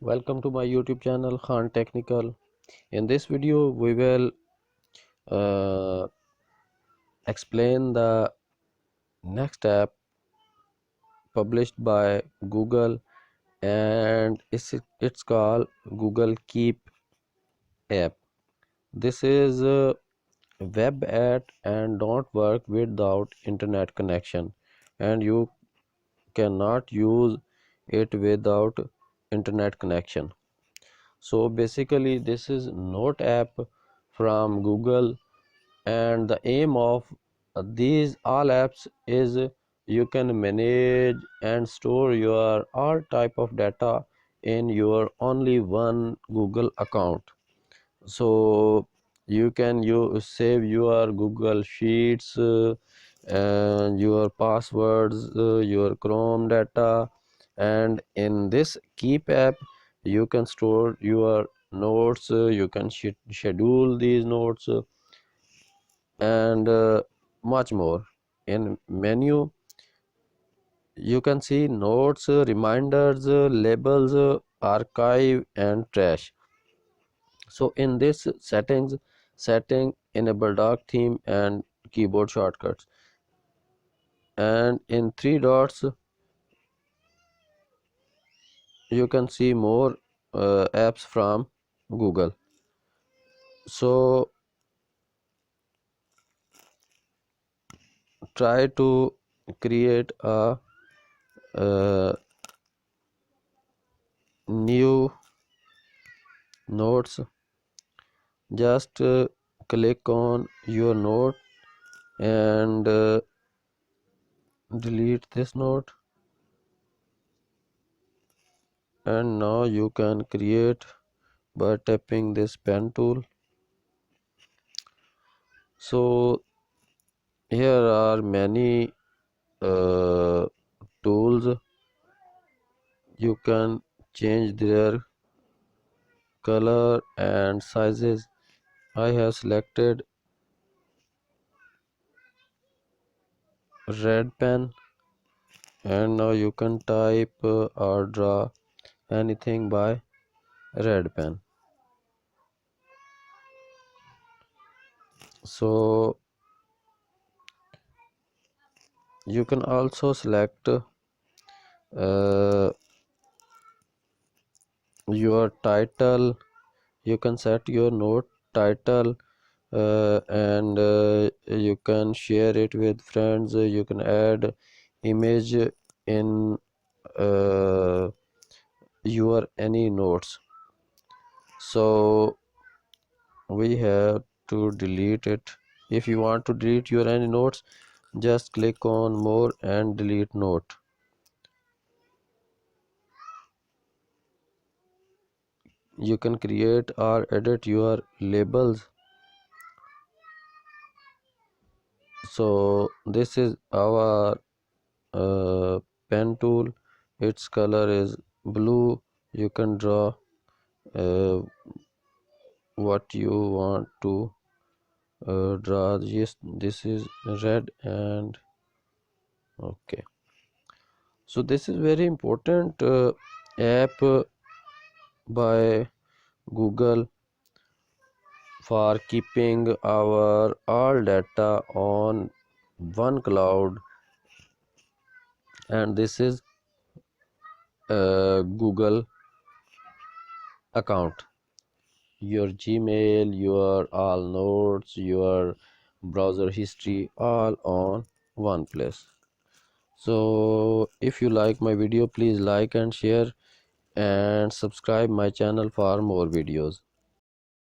Welcome to my YouTube channel Khan Technical. In this video we will uh, explain the next app published by Google, and it's called Google Keep app. This is a web app and don't work without internet connection, and you cannot use it without internet connection. So basically this is note app from Google, and the aim of these all apps is you can manage and store your all type of data in your only one Google account. So you can save your Google Sheets, and your passwords, your Chrome data, and in this Keep app you can store your notes, you can schedule these notes, and much more. In menu you can see notes, reminders, labels, archive and trash. So in this setting enable dark theme and keyboard shortcuts, and in three dots you can see more apps from Google. So try to create a new notes. Just click on your note and delete this note, and now you can create by tapping this pen tool. So here are many tools. You can change their color and sizes. I have selected red pen, and now you can type or draw anything by red pen. So you can also select your title. You can set your note title, and you can share it with friends. You can add image in your any notes. So we have to delete it. If you want to delete your any notes, just click on more and delete note. You can create or edit your labels. So this is our pen tool. Its color is blue. You can draw uh, what you want to draw. Yes, this is red, and okay. So this is very important app by Google for keeping our all data on one cloud, and this is Google account, your Gmail, your all notes, your browser history, all on one place. So if you like my video, please like and share and subscribe my channel for more videos.